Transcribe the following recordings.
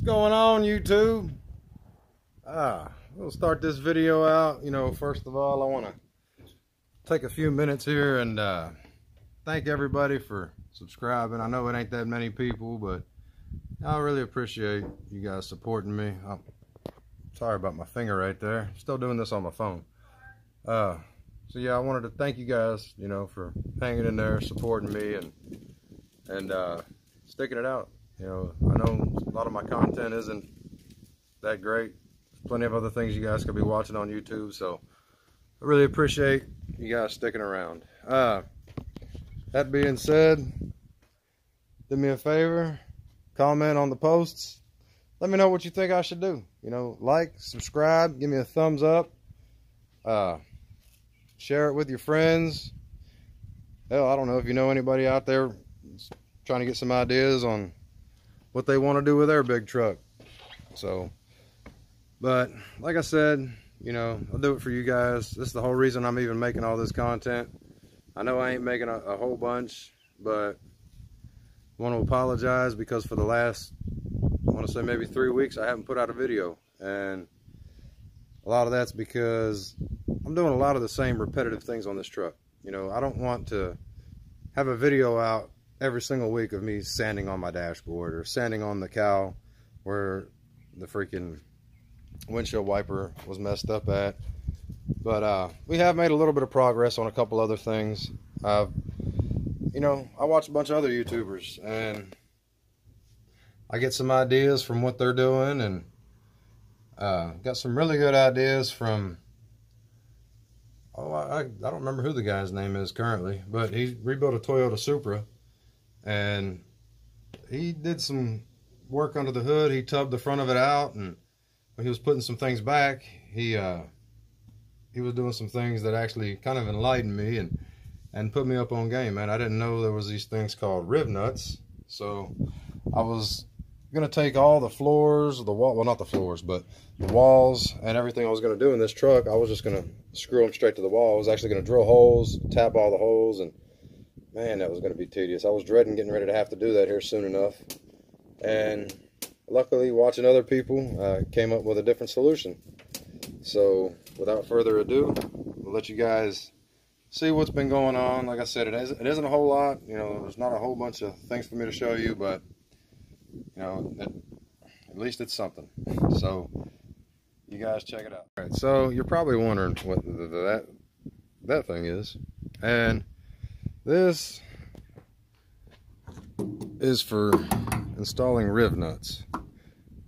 What's going on, YouTube? We'll start this video out. First of all, I want to take a few minutes here and thank everybody for subscribing. I know it ain't that many people, but I really appreciate you guys supporting me. Sorry about my finger right there. Still doing this on my phone. So yeah, I wanted to thank you guys, for hanging in there, supporting me, and sticking it out. I know a lot of my content isn't that great. There's plenty of other things you guys could be watching on YouTube, so I really appreciate you guys sticking around. That being said, do me a favor, comment on the posts. Let me know what you think I should do. Like, subscribe, give me a thumbs up. Share it with your friends. Hell, I don't know if you know anybody out there trying to get some ideas on what they want to do with their big truck. But like I said, I'll do it for you guys. This is the whole reason I'm even making all this content. I know I ain't making a whole bunch, but I want to apologize because for the last, I want to say maybe 3 weeks, I haven't put out a video. And a lot of that's because I'm doing a lot of the same repetitive things on this truck. I don't want to have a video out every single week of me sanding on my dashboard or sanding on the cowl where the freaking windshield wiper was messed up at. But we have made a little bit of progress on a couple other things. I watch a bunch of other YouTubers and I get some ideas from what they're doing, and got some really good ideas from, I don't remember who the guy's name is currently, but he rebuilt a Toyota Supra and he did some work under the hood. He tubbed the front of it out, and when he was putting some things back, he was doing some things that actually kind of enlightened me and put me up on game, man. I didn't know there was these things called rib nuts. So I was gonna take all the floors, well, not the floors, but the walls and everything I was gonna do in this truck. I was just gonna screw them straight to the wall. I was actually gonna drill holes, tap all the holes, and man, that was gonna be tedious. I was dreading getting ready to have to do that here soon enough. And luckily, watching other people, came up with a different solution. So without further ado, we'll let you guys see what's been going on. Like I said, it isn't a whole lot. There's not a whole bunch of things for me to show you, but at least it's something. So you guys check it out. All right, so you're probably wondering what that thing is, and this is for installing rib nuts.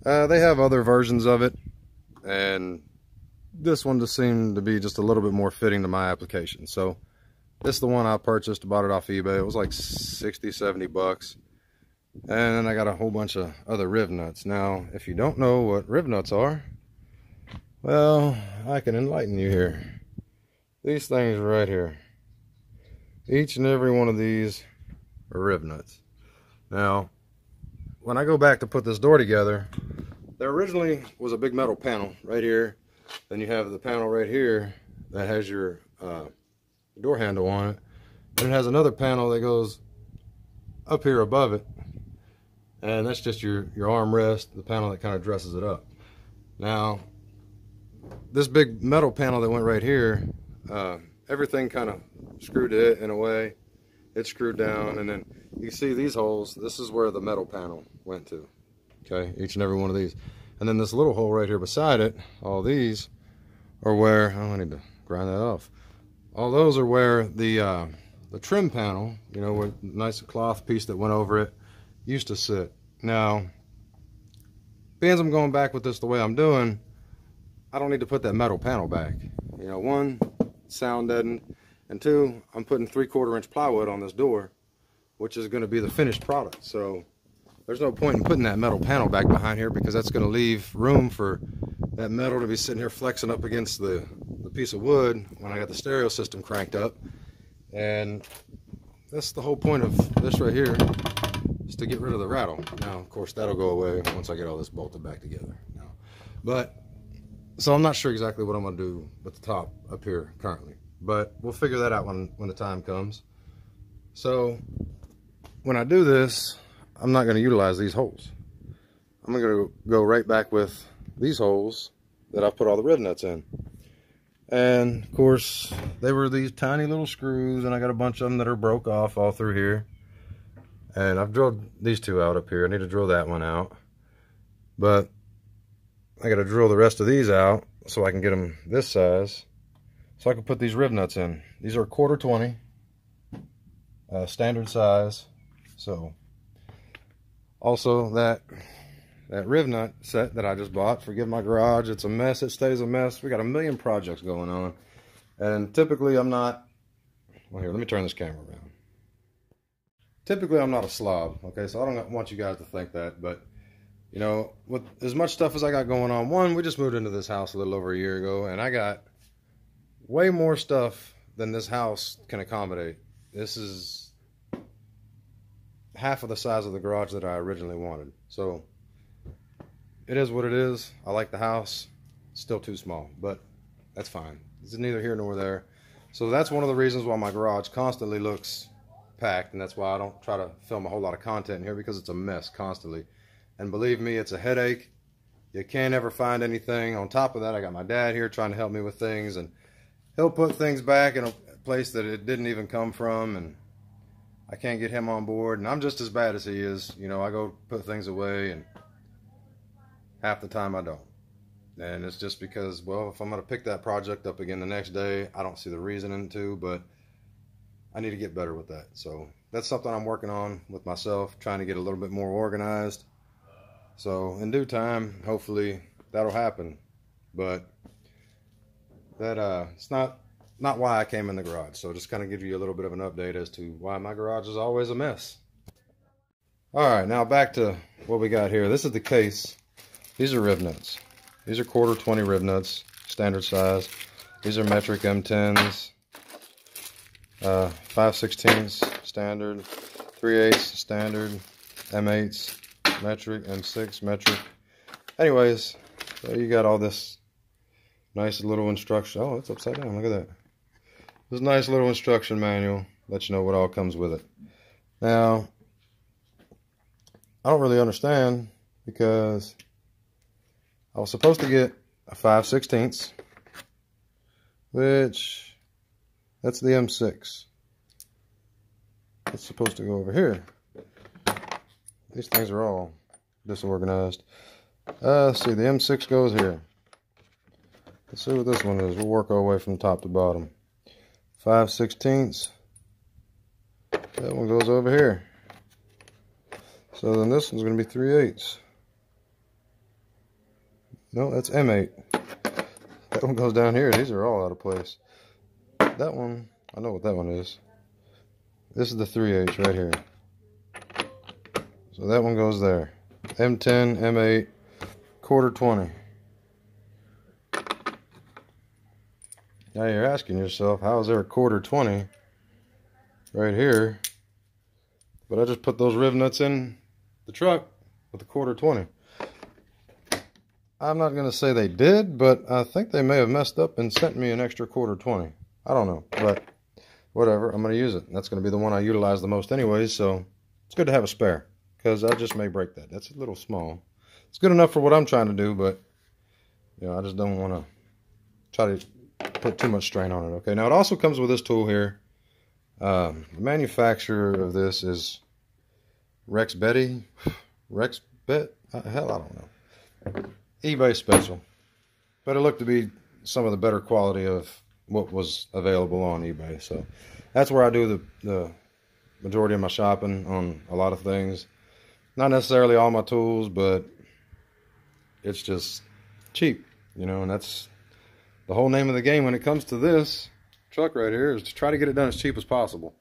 They have other versions of it, and this one just seemed to be just a little bit more fitting to my application. So this is the one I purchased, bought it off eBay. It was like 60, 70 bucks. And then I got a whole bunch of other rib nuts. Now, if you don't know what rib nuts are, well, I can enlighten you here. These things right here. Each and every one of these are rib nuts. Now, when I go back to put this door together, there originally was a big metal panel right here. Then you have the panel right here that has your door handle on it. And it has another panel that goes up here above it. And that's just your armrest, the panel that kind of dresses it up. Now, this big metal panel that went right here, everything kind of screwed to it in a way. It's screwed down, and then you see these holes. This is where the metal panel went to. Okay, each and every one of these. And then this little hole right here beside it, all these are where, I need to grind that off. All those are where the trim panel, with a nice cloth piece that went over it, used to sit. Now, being I'm going back with this the way I'm doing, I don't need to put that metal panel back. One, sound deadened, and two, I'm putting 3/4 inch plywood on this door, which is going to be the finished product. So there's no point in putting that metal panel back behind here, because that's going to leave room for that metal to be sitting here flexing up against the piece of wood when I got the stereo system cranked up. And that's the whole point of this right here, is to get rid of the rattle. Now, of course, that'll go away once I get all this bolted back together. So I'm not sure exactly what I'm going to do with the top up here currently, but we'll figure that out when the time comes. So when I do this, I'm not going to utilize these holes. I'm going to go right back with these holes that I put all the riv nuts in. And of course, they were these tiny little screws, and I got a bunch of them that are broke off all through here. And I've drilled these two out up here. I need to drill that one out. But I got to drill the rest of these out so I can get them this size, so I can put these riv nuts in. These are 1/4 20, standard size. So also that riv nut set that I just bought, forgive my garage, it's a mess, it stays a mess. We got a million projects going on, and typically I'm not, well, here, let me turn this camera around. Typically I'm not a slob, okay, so I don't want you guys to think that, but you know, with as much stuff as I got going on, one, we just moved into this house a little over a year ago, and I got way more stuff than this house can accommodate. This is half of the size of the garage that I originally wanted. So it is what it is. I like the house. It's still too small, but that's fine. It's neither here nor there. So that's one of the reasons why my garage constantly looks packed, and that's why I don't try to film a whole lot of content in here, because it's a mess constantly. And believe me, it's a headache. You can't ever find anything. On top of that, I got my dad here trying to help me with things, and he'll put things back in a place that it didn't even come from, and I can't get him on board, and I'm just as bad as he is. You know, I go put things away, and half the time I don't. And it's just because, well, if I'm going to pick that project up again the next day, I don't see the reason to, but I need to get better with that. So that's something I'm working on with myself, trying to get a little bit more organized. So in due time, hopefully that'll happen. But that it's not why I came in the garage. So just kind of give you a little bit of an update as to why my garage is always a mess. All right, now back to what we got here. This is the case. These are riv nuts. These are 1/4 20 riv nuts, standard size. These are metric M10s, 5/16 standard, 3/8 standard, M8s metric, M6 metric. Anyways, so you got all this nice little instruction. Oh, it's upside down. Look at that. This nice little instruction manual lets you know what all comes with it. Now, I don't really understand, because I was supposed to get a 5/16, which that's the M6. It's supposed to go over here. These things are all disorganized. Let's see, the M6 goes here. Let's see what this one is. We'll work our way from top to bottom. 5/16. That one goes over here. So then this one's going to be 3/8. No, that's M8. That one goes down here. These are all out of place. That one, I know what that one is. This is the 3/8 right here. So that one goes there. M10, M8, 1/4 20. Now you're asking yourself, how is there a 1/4 20 right here? But I just put those riv nuts in the truck with the 1/4 20. I'm not going to say they did, but I think they may have messed up and sent me an extra 1/4 20. I don't know, but whatever. I'm going to use it. That's going to be the one I utilize the most anyways, so it's good to have a spare, because I just may break that. That's a little small. It's good enough for what I'm trying to do, but you know, I just don't want to try to put too much strain on it. Okay, now it also comes with this tool here. The manufacturer of this is Rexbet. Hell, I don't know. eBay special, but it looked to be some of the better quality of what was available on eBay. So that's where I do the majority of my shopping on a lot of things. Not necessarily all my tools, but it's just cheap, you know, and that's the whole name of the game when it comes to this truck right here, is to try to get it done as cheap as possible.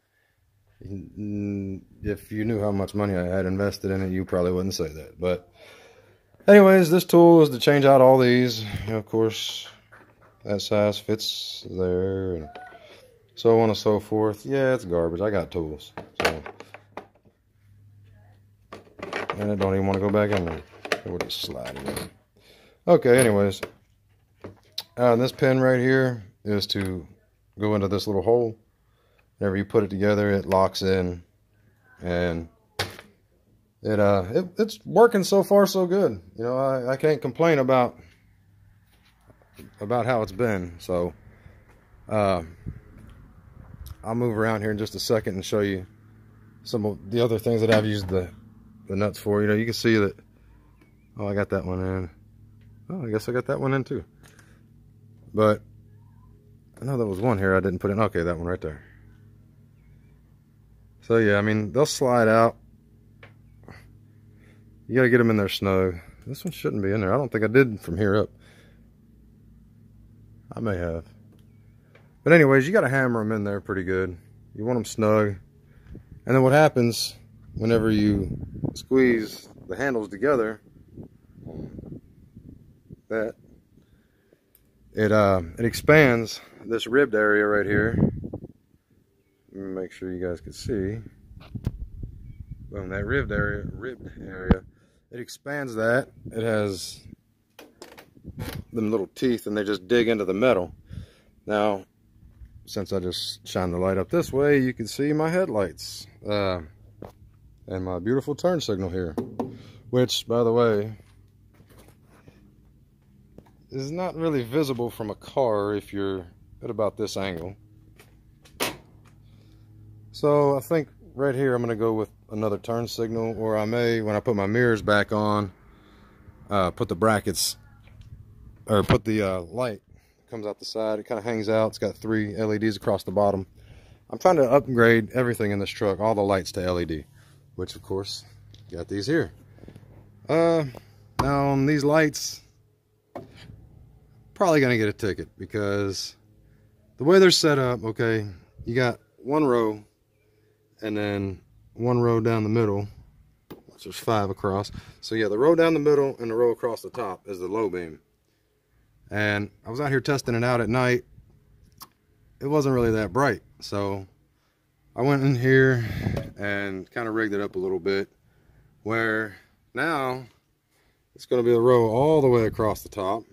If you knew how much money I had invested in it, you probably wouldn't say that. But anyways, this tool is to change out all these. You know, of course, that size fits there, and so on and so forth. Yeah, it's garbage. I got tools. So, and I don't even want to go back in there. We'll just slide it in. Okay, anyways. This pin right here is to go into this little hole. Whenever you put it together, it locks in, and It's working so far so good. You know, I can't complain about how it's been. So I'll move around here in just a second and show you some of the other things that I've used the nuts for. You know, you can see that. Oh, I got that one in. Oh, I guess I got that one in too. But I know there was one here I didn't put in. Okay, that one right there. So yeah, I mean, they'll slide out. You gotta get them in there snug. This one shouldn't be in there. I don't think I did from here up. I may have. But anyways, you gotta hammer them in there pretty good. You want them snug. And then what happens whenever you squeeze the handles together, that it expands this ribbed area right here. Let me make sure you guys can see. Boom, that ribbed area, it expands that. It has them little teeth and they just dig into the metal. Now, since I just shined the light up this way, you can see my headlights and my beautiful turn signal here, which, by the way, is not really visible from a car if you're at about this angle. So I think right here I'm going to go with another turn signal, or I may, when I put my mirrors back on, put the brackets, or put the light comes out the side. It kind of hangs out. It's got 3 LEDs across the bottom. I'm trying to upgrade everything in this truck, all the lights to LED, which of course got these here. Now on these lights, probably gonna get a ticket because the way they're set up, okay, you got one row and then one row down the middle, which there's 5 across. So yeah, the row down the middle and the row across the top is the low beam. And I was out here testing it out at night. It wasn't really that bright. So I went in here and kind of rigged it up a little bit, where now it's going to be a row all the way across the top.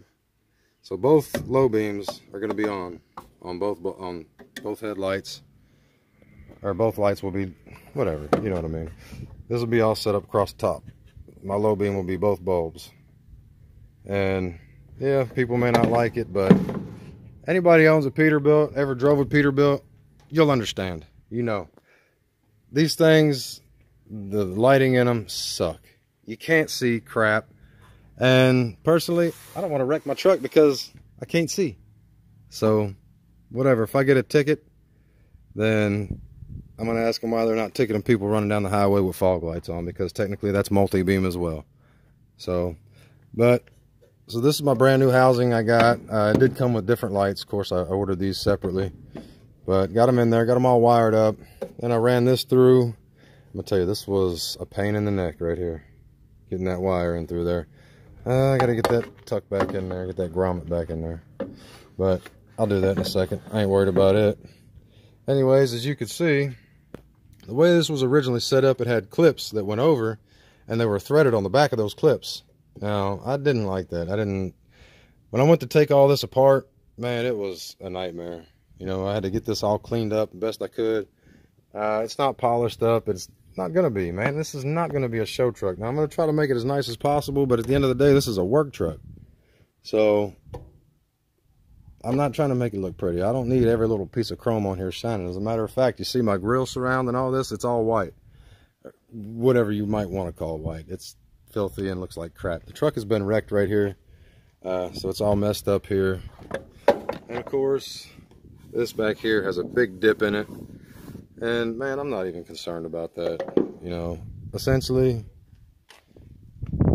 So both low beams are going to be on both headlights, or both lights will be, whatever, you know what I mean. This will be all set up across the top. My low beam will be both bulbs. And yeah, people may not like it, but anybody owns a Peterbilt, ever drove a Peterbilt, you'll understand. You know, these things, the lighting in them suck. You can't see crap. And personally, I don't want to wreck my truck because I can't see. So whatever, if I get a ticket, then I'm going to ask them why they're not ticketing people running down the highway with fog lights on, because technically that's multi-beam as well. So this is my brand new housing I got. It did come with different lights. Of course, I ordered these separately, but got them in there, got them all wired up. Then I ran this through. I'm going to tell you, this was a pain in the neck right here, getting that wire in through there. I got to get that tucked back in there, get that grommet back in there. But I'll do that in a second. I ain't worried about it. Anyways, as you can see, the way this was originally set up, it had clips that went over, and they were threaded on the back of those clips. Now, I didn't like that. When I went to take all this apart, man, it was a nightmare. You know, I had to get this all cleaned up the best I could. It's not polished up. It's not going to be, man. This is not going to be a show truck. Now, I'm going to try to make it as nice as possible, but at the end of the day, this is a work truck. So I'm not trying to make it look pretty. I don't need every little piece of chrome on here shining. As a matter of fact, you see my grill surround and all this, it's all white. Whatever you might want to call white. It's filthy and looks like crap. The truck has been wrecked right here, so it's all messed up here. And of course, this back here has a big dip in it. And man, I'm not even concerned about that. You know, essentially,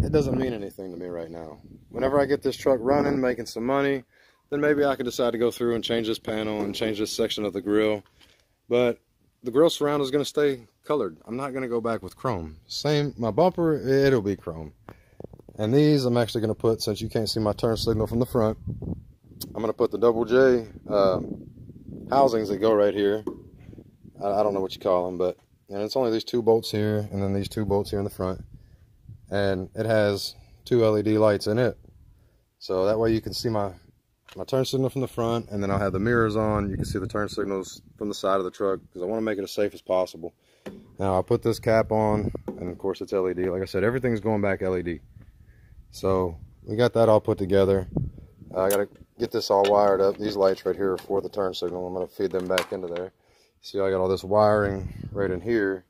it doesn't mean anything to me right now. Whenever I get this truck running, making some money, then maybe I can decide to go through and change this panel and change this section of the grill. But the grill surround is going to stay colored. I'm not going to go back with chrome. Same, my bumper, it'll be chrome. And these I'm actually going to put, since you can't see my turn signal from the front, I'm going to put the double J housings that go right here. I don't know what you call them, but and it's only these 2 bolts here and then these 2 bolts here in the front. And it has 2 LED lights in it. So that way you can see my turn signal from the front, and then I'll have the mirrors on. You can see the turn signals from the side of the truck, because I want to make it as safe as possible. Now I'll put this cap on, and of course it's LED. Like I said, everything's going back LED. So we got that all put together. I gotta get this all wired up. These lights right here are for the turn signal. I'm gonna feed them back into there. See, I got all this wiring right in here.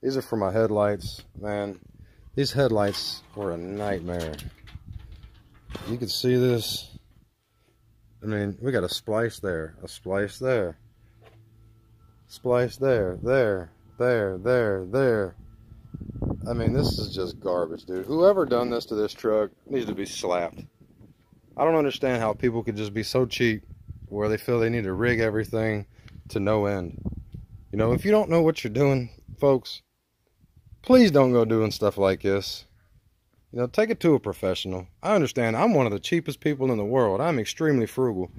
These are for my headlights. Man, these headlights were a nightmare. You can see this. I mean, we got a splice there, a splice there, splice there, there. I mean, this is just garbage, dude. Whoever done this to this truck needs to be slapped. I don't understand how people could just be so cheap where they feel they need to rig everything to no end. You know, if you don't know what you're doing, folks, please don't go doing stuff like this. You know, take it to a professional. I understand I'm one of the cheapest people in the world. I'm extremely frugal.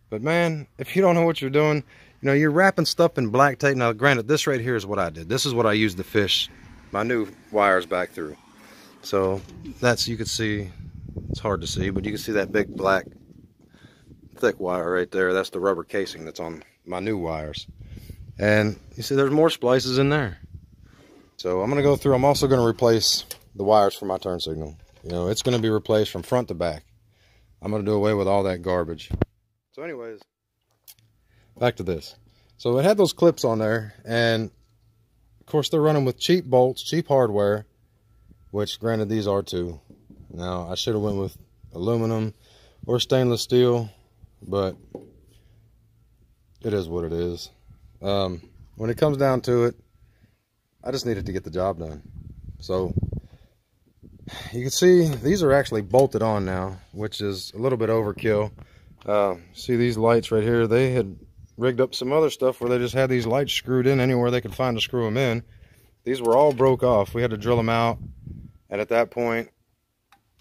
But man, if you don't know what you're doing, you know, you're wrapping stuff in black tape. Now, granted, this right here is what I did. This is what I used to fish my new wires back through. So that's, you can see, it's hard to see, but you can see that big black thick wire right there. That's the rubber casing that's on my new wires. And you see there's more splices in there. So I'm going to go through. I'm also going to replace the wires for my turn signal. You know, it's going to be replaced from front to back. I'm going to do away with all that garbage. So anyways, back to this. So it had those clips on there, and of course they're running with cheap bolts, cheap hardware, which granted these are too. Now I should have went with aluminum or stainless steel, but it is what it is. When it comes down to it, I just needed to get the job done. So you can see these are actually bolted on now, which is a little bit overkill. See these lights right here? They had rigged up some other stuff where they just had these lights screwed in anywhere they could find to screw them in. These were all broke off. We had to drill them out, and at that point,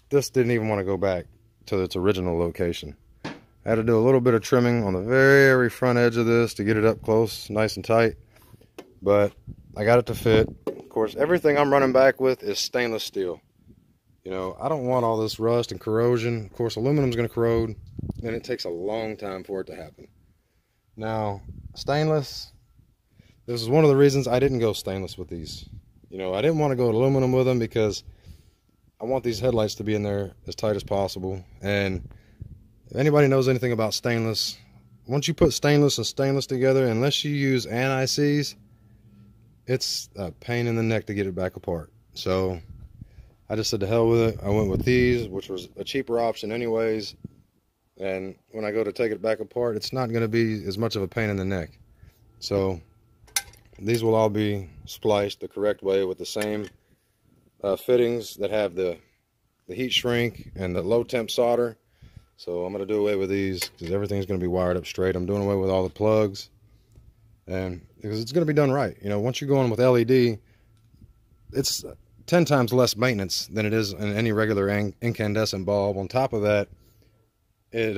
this didn't even want to go back to its original location. I had to do a little bit of trimming on the very front edge of this to get it up close, nice and tight, but I got it to fit. Of course, everything I'm running back with is stainless steel. You know, I don't want all this rust and corrosion. Of course, aluminum's going to corrode, and it takes a long time for it to happen. Now, stainless, this is one of the reasons I didn't go stainless with these. You know, I didn't want to go aluminum with them because I want these headlights to be in there as tight as possible. And if anybody knows anything about stainless, once you put stainless and stainless together, unless you use anti-seize, it's a pain in the neck to get it back apart. So I just said to hell with it. I went with these, which was a cheaper option anyways. And when I go to take it back apart, it's not going to be as much of a pain in the neck. So these will all be spliced the correct way with the same fittings that have the heat shrink and the low temp solder. So I'm going to do away with these because everything's going to be wired up straight. I'm doing away with all the plugs, and because it's going to be done right. You know, once you're going with LED, it's 10 times less maintenance than it is in any regular incandescent bulb. On top of that, it's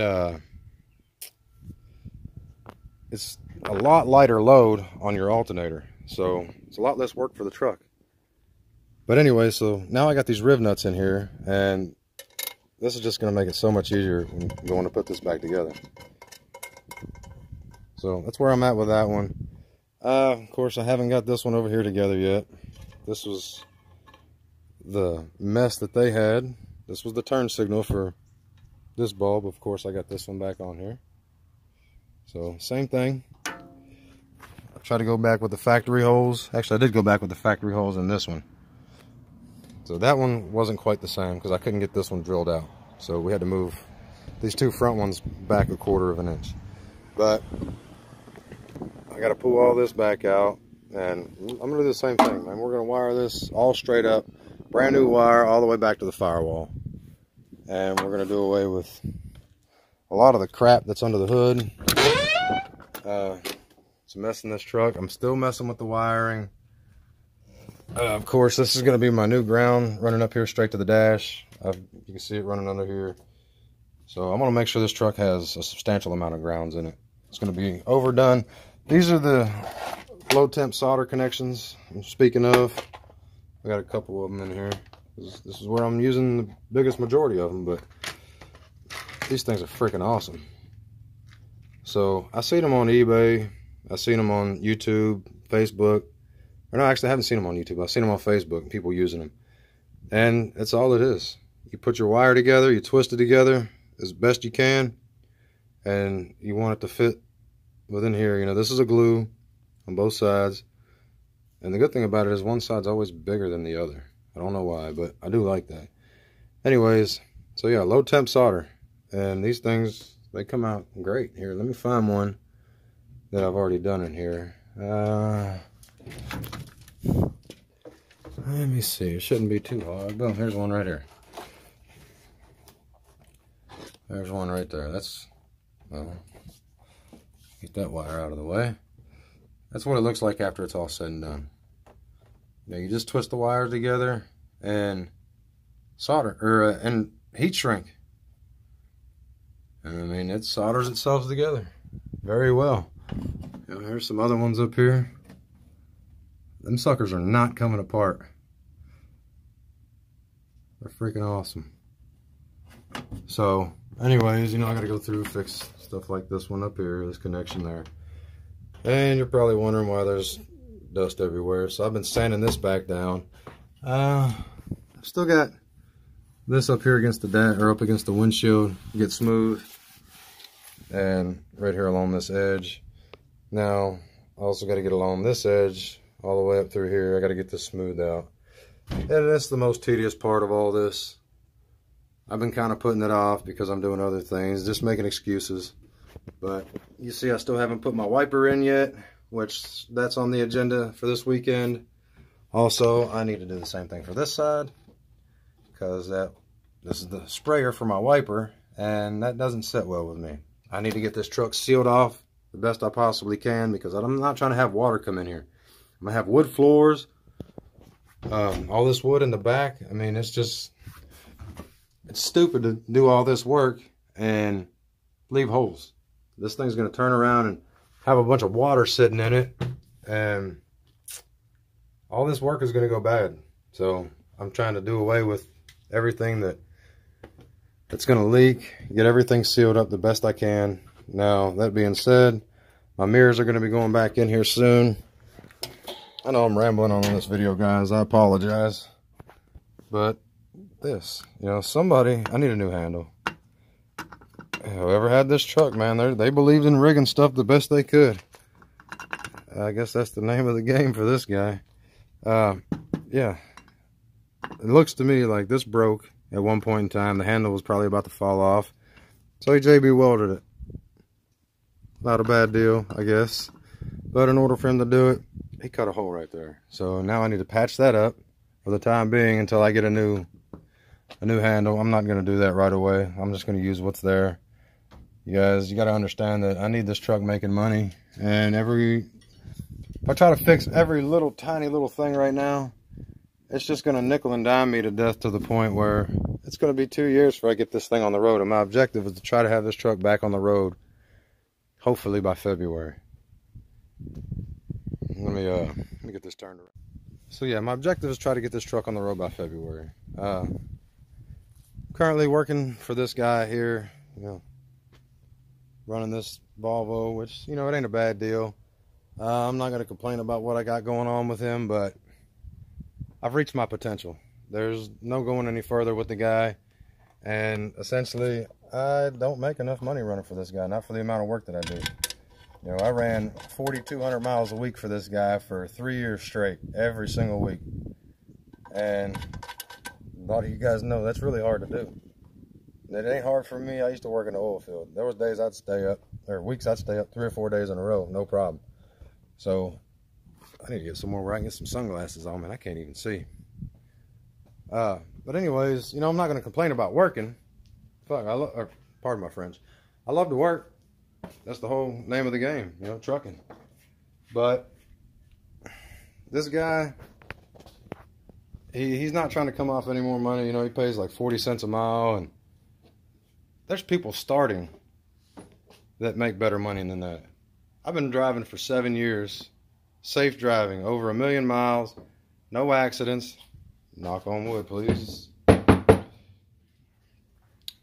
a lot lighter load on your alternator, so it's a lot less work for the truck. But anyway, so now I got these riv nuts in here, and this is just going to make it so much easier when going to put this back together. So that's where I'm at with that one. Of course, I haven't got this one over here together yet. This was the mess that they had. This was the turn signal for this bulb. Of course, I got this one back on here. So same thing. I tried to go back with the factory holes. Actually, I did go back with the factory holes in this one. So that one wasn't quite the same because I couldn't get this one drilled out. So we had to move these two front ones back 1/4 inch. But I got to pull all this back out, and I'm going to do the same thing, man. We're going to wire this all straight up, brand new wire all the way back to the firewall. And we're going to do away with a lot of the crap that's under the hood. It's a mess in this truck. I'm still messing with the wiring. Of course, this is going to be my new ground running up here straight to the dash. You can see it running under here. So I'm going to make sure this truck has a substantial amount of grounds in it. It's going to be overdone. These are the low temp solder connections I'm speaking of. I got a couple of them in here. This is where I'm using the biggest majority of them, but these things are freaking awesome. So I seen them on eBay. I seen them on YouTube, Facebook. Or no, actually, I haven't seen them on YouTube. I've seen them on Facebook and people using them. And that's all it is. You put your wire together, you twist it together as best you can, and you want it to fit within here. You know, this is a glue on both sides. And the good thing about it is one side's always bigger than the other. I don't know why, but I do like that. Anyways, so yeah, low temp solder. And these things, they come out great. Here, let me find one that I've already done in here. Let me see. It shouldn't be too hard. Boom, here's one right here. There's one right there. That's, well, get that wire out of the way. That's what it looks like after it's all said and done. Now you just twist the wires together and solder, or and heat shrink. And I mean, it solders itself together very well. You know, here's some other ones up here. Them suckers are not coming apart. They're freaking awesome. So, anyways, you know, I gotta go through, fix stuff like this one up here, this connection there. And you're probably wondering why there's dust everywhere. So I've been sanding this back down. I've still got this up here against the dash, or up against the windshield, get smooth. And right here along this edge. Now, I also got to get along this edge all the way up through here. I got to get this smoothed out. And that's the most tedious part of all this. I've been kind of putting it off because I'm doing other things, just making excuses. But you see, I still haven't put my wiper in yet, which that's on the agenda for this weekend. Also, I need to do the same thing for this side, because this is the sprayer for my wiper, and that doesn't sit well with me. I need to get this truck sealed off the best I possibly can, because I'm not trying to have water come in here. I'm gonna have wood floors, all this wood in the back. I mean, it's stupid to do all this work and leave holes. This thing's gonna turn around and have a bunch of water sitting in it, and all this work is gonna go bad. So I'm trying to do away with everything that's gonna leak, get everything sealed up the best I can. Now, that being said, my mirrors are gonna be going back in here soon. I know I'm rambling on this video, guys, I apologize. But this, you know, I need a new handle. Whoever had this truck, man, they believed in rigging stuff the best they could. I guess that's the name of the game for this guy. Yeah, it looks to me like this broke at one point in time. The handle was probably about to fall off, so he JB welded it. Not a bad deal, I guess, but in order for him to do it, he cut a hole right there. So now I need to patch that up for the time being until I get a new handle. I'm not going to do that right away. I'm just going to use what's there. You guys, you got to understand that I need this truck making money, and if I try to fix every little tiny little thing right now, it's just going to nickel and dime me to death, to the point where it's going to be 2 years before I get this thing on the road. And my objective is to try to have this truck back on the road, hopefully by February. Let me get this turned around. So yeah, my objective is to try to get this truck on the road by February. Currently working for this guy here, you know, running this Volvo, which, you know, it ain't a bad deal. I'm not going to complain about what I got going on with him, but I've reached my potential. There's no going any further with the guy, and essentially I don't make enough money running for this guy, not for the amount of work that I do. You know, I ran 4,200 miles a week for this guy for 3 years straight, every single week. And a lot of you guys know that's really hard to do. It ain't hard for me. I used to work in the oil field. There was days I'd stay up, or weeks I'd stay up 3 or 4 days in a row, no problem. So I need to get somewhere where I can get some sunglasses on, man. I can't even see. But anyways, you know, I'm not going to complain about working. Fuck, pardon my French. I love to work. That's the whole name of the game, you know, trucking. But this guy, he's not trying to come off any more money. You know, he pays like 40 cents a mile, and there's people starting that make better money than that. I've been driving for 7 years, safe driving, over 1 million miles, no accidents. Knock on wood, please.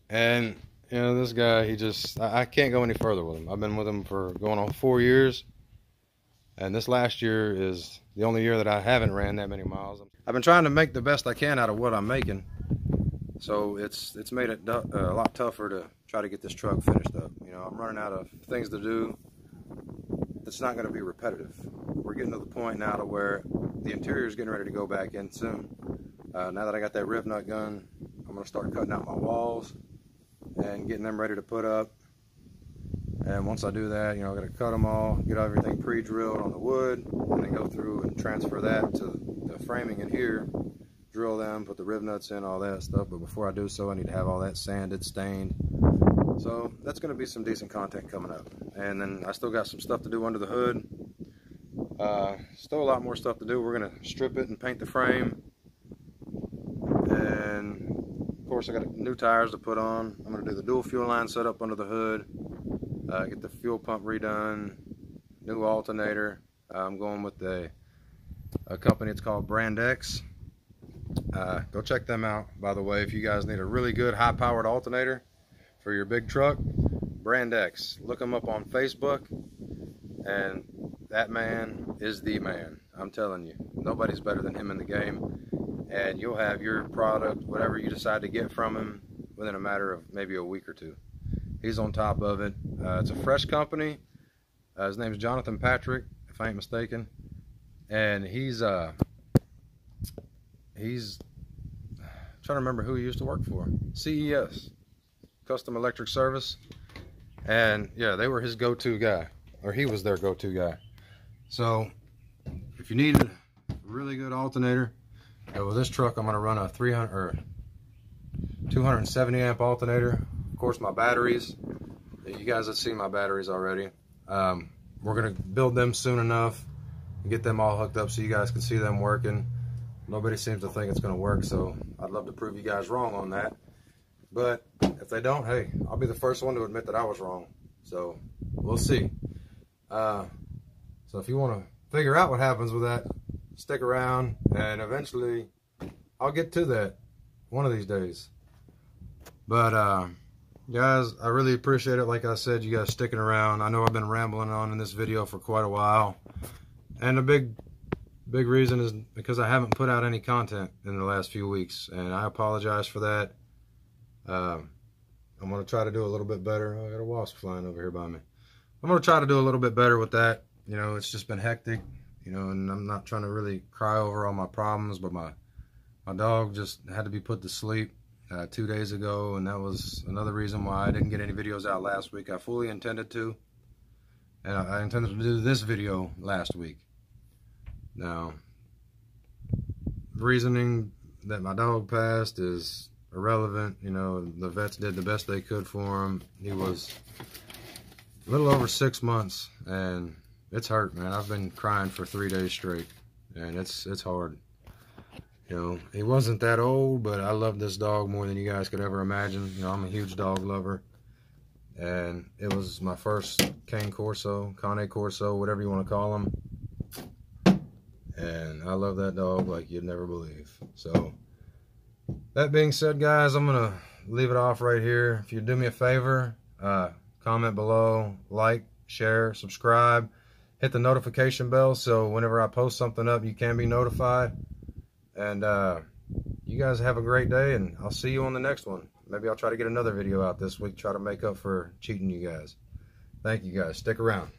And, you know, this guy, I can't go any further with him. I've been with him for going on 4 years. And this last year is the only year that I haven't ran that many miles. I've been trying to make the best I can out of what I'm making. So it's made it a lot tougher to try to get this truck finished up. You know, I'm running out of things to do. It's not going to be repetitive. We're getting to the point now to where the interior is getting ready to go back in soon. Now that I got that riv nut gun, I'm going to start cutting out my walls and getting them ready to put up. And once I do that, you know, I got to cut them all, get everything pre-drilled on the wood, and then go through and transfer that to the framing in here, drill them, put the riv nuts in, all that stuff. But before I do so, I need to have all that sanded, stained. So that's going to be some decent content coming up. And then I still got some stuff to do under the hood. Still a lot more stuff to do. We're going to strip it and paint the frame. And of course I got new tires to put on. I'm going to do the dual fuel line setup under the hood. Get the fuel pump redone, new alternator. I'm going with a company, it's called Brand X. Go check them out, by the way, if you guys need a really good high-powered alternator for your big truck. Brand X. Look them up on Facebook, and that man is the man. I'm telling you, nobody's better than him in the game, and you'll have your product, whatever you decide to get from him, within a matter of maybe a week or two. He's on top of it. It's a fresh company. His name is Jonathan Patrick, if I ain't mistaken, and he's trying to remember who he used to work for. CES, Custom Electric Service, and yeah, they were his go-to guy, or he was their go-to guy. So if you need a really good alternator, with this truck I'm going to run a 270 amp alternator. Of course, my batteries, you guys have seen my batteries already. We're going to build them soon enough and get them all hooked up so you guys can see them working. Nobody seems to think it's going to work, so I'd love to prove you guys wrong on that. But if they don't, hey, I'll be the first one to admit that I was wrong. So we'll see. So if you want to figure out what happens with that, stick around, and eventually I'll get to that one of these days. But guys, I really appreciate it. Like I said, you guys sticking around. I know I've been rambling on in this video for quite a while, and the big reason is because I haven't put out any content in the last few weeks, and I apologize for that. I'm going to try to do a little bit better. Oh, I got a wasp flying over here by me. I'm going to try to do a little bit better with that. You know, it's just been hectic, you know, and I'm not trying to really cry over all my problems, but my dog just had to be put to sleep 2 days ago, and that was another reason why I didn't get any videos out last week. I fully intended to, and I intended to do this video last week. Now, reasoning that my dog passed is irrelevant. You know, the vets did the best they could for him. He was a little over 6 months, and it's hurt, man. I've been crying for 3 days straight, and it's hard. You know, he wasn't that old, but I love this dog more than you guys could ever imagine. You know, I'm a huge dog lover, and it was my first Cane Corso, whatever you want to call him. And I love that dog like you'd never believe. So, that being said, guys, I'm going to leave it off right here. If you do me a favor, comment below, like, share, subscribe, hit the notification bell so whenever I post something up, you can be notified. And you guys have a great day, and I'll see you on the next one. Maybe I'll try to get another video out this week, try to make up for cheating you guys. Thank you guys. Stick around.